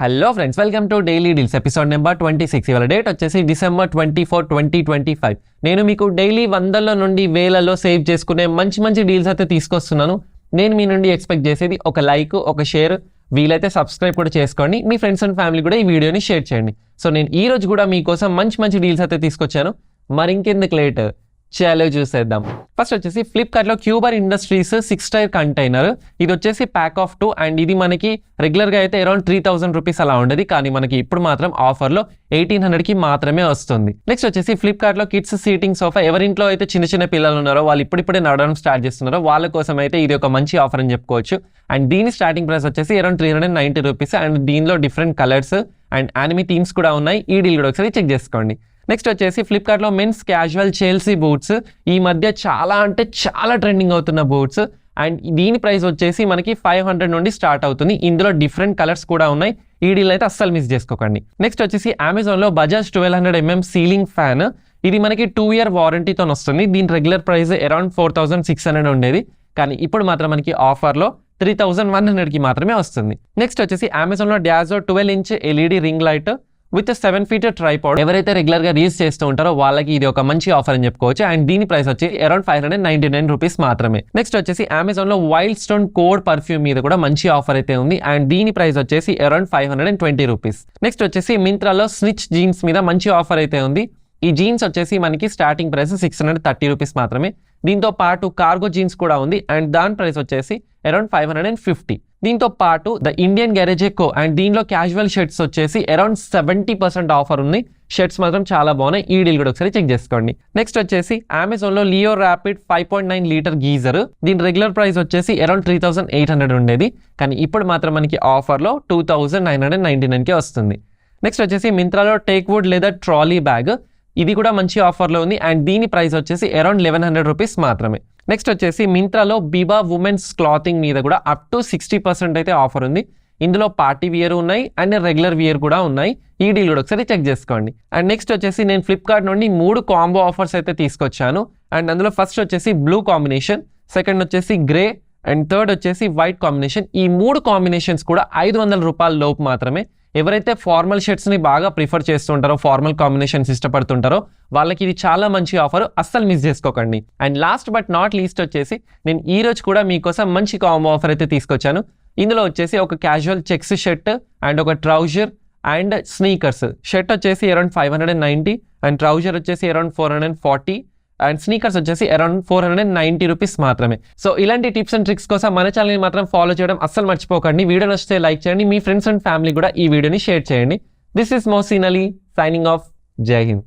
Hello friends, welcome to daily deals episode number 26. ఇవాళ date వచ్చేసి December 24, 2025. నేను మీకు డైలీ వందల్లో నుండి వేలలో సేవ్ చేసుకునే మంచి డీల్స్ అయితే తీసుకొస్తున్నాను. నేను మీ నుండి ఎక్స్పెక్ట్ చేసేది ఒక లైక్, ఒక షేర్, వీలైతే సబ్స్క్రైబ్ కూడా చేసుకోండి. మీ ఫ్రెండ్స్ అండ్ ఫ్యామిలీ కూడా ఈ వీడియోని షేర్ చేయండి. సో నేను ఈ రోజు కూడా మీకోసం మంచి డీల్స్ అయితే తీసుకొచ్చాను. మరి ఇంకెందుకు లేట్, చలో చూసేద్దాం. ఫస్ట్ వచ్చేసి ఫ్లిప్కార్ట్లో క్యూబర్ ఇండస్ట్రీస్ 6 టైర్ కంటైనర్. ఇది వచ్చేసి ప్యాక్ ఆఫ్ 2 అండ్ ఇది మనకి రెగ్యులర్గా అయితే అరౌండ్ 3000 రూపీస్ అలా ఉండేది, కానీ మనకి ఇప్పుడు మాత్రం ఆఫర్లో 1800కి మాత్రమే వస్తుంది. నెక్స్ట్ వచ్చేసి ఫ్లిప్కార్ట్లో కిడ్స్ సీటింగ్ సోఫా. ఎవరింట్లో అయితే చిన్న పిల్లలు ఉన్నారో, వాళ్ళు ఇప్పుడిప్పుడే నడవడం స్టార్ట్ చేస్తున్నారో వాళ్ళ కోసం అయితే ఇది ఒక మంచి ఆఫర్ అని చెప్పుకోవచ్చు. అండ్ దీని స్టార్టింగ్ ప్రైస్ వచ్చేసి అరౌండ్ 390 రూపీస్. అండ్ దీనిలో different colours and anime themes కూడా ఉన్నాయి. ఈ డీల్ కూడా ఒకసారి చెక్ చేసుకోండి. నెక్స్ట్ వచ్చేసి ఫ్లిప్కార్ట్లో మెన్స్ క్యాజువల్ చెల్సీ బూట్స్. ఈ మధ్య చాలా ట్రెండింగ్ అవుతున్న బూట్స్. అండ్ దీని ప్రైస్ వచ్చేసి మనకి 500 నుండి స్టార్ట్ అవుతుంది. ఇందులో డిఫరెంట్ కలర్స్ కూడా ఉన్నాయి. ఈ డీల్ అయితే అస్సలు మిస్ చేసుకోకండి. నెక్స్ట్ వచ్చేసి అమెజాన్లో బజాజ్ 1200mm సీలింగ్ ఫ్యాన్. ఇది మనకి 2 year వారంటీతో వస్తుంది. దీని రెగ్యులర్ ప్రైస్ అరౌండ్ 4600 ఉండేది, కానీ ఇప్పుడు మాత్రం మనకి ఆఫర్లో 3100కి మాత్రమే వస్తుంది. నెక్స్ట్ వచ్చేసి అమెజాన్లో డాజో 12-inch LED ring light with 7 feet tripod. ఎవరైతే రెగ్యులర్ గా రీల్స్ చేస్తూ ఉంటారో వాళ్ళకి ఇది ఒక మంచి ఆఫర్ అని చెప్పుకోవచ్చు. అండ్ దీని ప్రైస్ వచ్చి అరౌండ్ 599 రూపీస్ మాత్రమే. నెక్స్ట్ వచ్చేసి అమెజాన్ లో వైల్డ్ స్టోన్ కోడ్ పర్ఫ్యూమ్ మీద కూడా మంచి ఆఫర్ అయితే ఉంది. అండ్ దీని ప్రైస్ వచ్చేసి అరౌండ్ 520 రూపీస్. నెక్స్ట్ వచ్చేసి మింత్రాలో స్నిచ్ జీన్స్ మీద మంచి ఆఫర్ అయితే ఉంది. ఈ జీన్స్ వచ్చేసి మనకి స్టార్టింగ్ ప్రైస్ 630 రూపీస్ మాత్రమే. దీంతో పాటు కార్గో జీన్స్ కూడా ఉంది అండ్ దాని ప్రైస్ వచ్చేసి అరౌండ్ 550. దీంతో పాటు the Indian garage eco and దీనిలో క్యాజువల్ షర్ట్స్ వచ్చేసి అరౌండ్ 70% ఆఫర్ ఉంది. షర్ట్స్ మాత్రం చాలా బాగున్నాయి. ఈ డీల్ కూడా ఒకసారి చెక్ చేసుకోండి. నెక్స్ట్ వచ్చేసి అమెజాన్ లో లియో ర్యాపిడ్ 5.9 లీటర్ గీజర్. దీని రెగ్యులర్ ప్రైస్ వచ్చేసి అరౌండ్ 3800 ఉండేది, కానీ ఇప్పుడు మాత్రం మనకి ఆఫర్లో 2999కే వస్తుంది. నెక్స్ట్ వచ్చేసి మింత్రాలో teak wood leather trolley bag. ఇది కూడా మంచి ఆఫర్లో ఉంది అండ్ దీని ప్రైస్ వచ్చేసి అరౌండ్ 1100 రూపీస్ మాత్రమే. నెక్స్ట్ వచ్చేసి మింత్రాలో బిబా ఉమెన్స్ క్లాతింగ్ మీద కూడా అప్ టు 60% అయితే ఆఫర్ ఉంది. ఇందులో పార్టీ వియర్ ఉన్నాయి అండ్ రెగ్యులర్ వియర్ కూడా ఉన్నాయి. ఈ డీల్ కూడా ఒకసారి చెక్ చేసుకోండి. అండ్ నెక్స్ట్ వచ్చేసి నేను ఫ్లిప్కార్ట్ నుండి 3 కాంబో ఆఫర్స్ అయితే తీసుకొచ్చాను. అండ్ అందులో ఫస్ట్ వచ్చేసి బ్లూ కాంబినేషన్, సెకండ్ వచ్చేసి గ్రే అండ్ థర్డ్ వచ్చేసి వైట్ కాంబినేషన్. ఈ 3 కాంబినేషన్స్ కూడా 500 రూపాయల లోపు మాత్రమే. ఎవరైతే ఫార్మల్ షర్ట్స్ని బాగా ప్రిఫర్ చేస్తుంటారో, ఫార్మల్ కాంబినేషన్స్ ఇష్టపడుతుంటారో వాళ్ళకి ఇది చాలా మంచి ఆఫర్, అస్సలు మిస్ చేసుకోకండి. And last but not least వచ్చేసి నేను ఈ రోజు కూడా మీకోసం మంచి కాంబో ఆఫర్ అయితే తీసుకొచ్చాను. ఇందులో వచ్చేసి ఒక క్యాజువల్ చెక్స్ షర్ట్ అండ్ ఒక ట్రౌజర్ అండ్ స్నీకర్స్. షర్ట్ వచ్చేసి అరౌండ్ 590 అండ్ ట్రౌజర్ వచ్చేసి అరౌండ్ 440 అండ్ స్నీకర్స్ వచ్చేసి అరౌండ్ 490 రూపీస్ మాత్రమే. సో ఇలాంటి టిప్స్ అండ్ ట్రిక్స్ కోసం మన ఛానల్ని మాత్రం ఫాలో చేయడం అస్సలు మర్చిపోకండి. వీడియో నచ్చితే లైక్ చేయండి, మీ ఫ్రెండ్స్ అండ్ ఫ్యామిలీ కూడా ఈ వీడియోని షేర్ చేయండి. This is Mohsin Ali signing off. జై హింద్.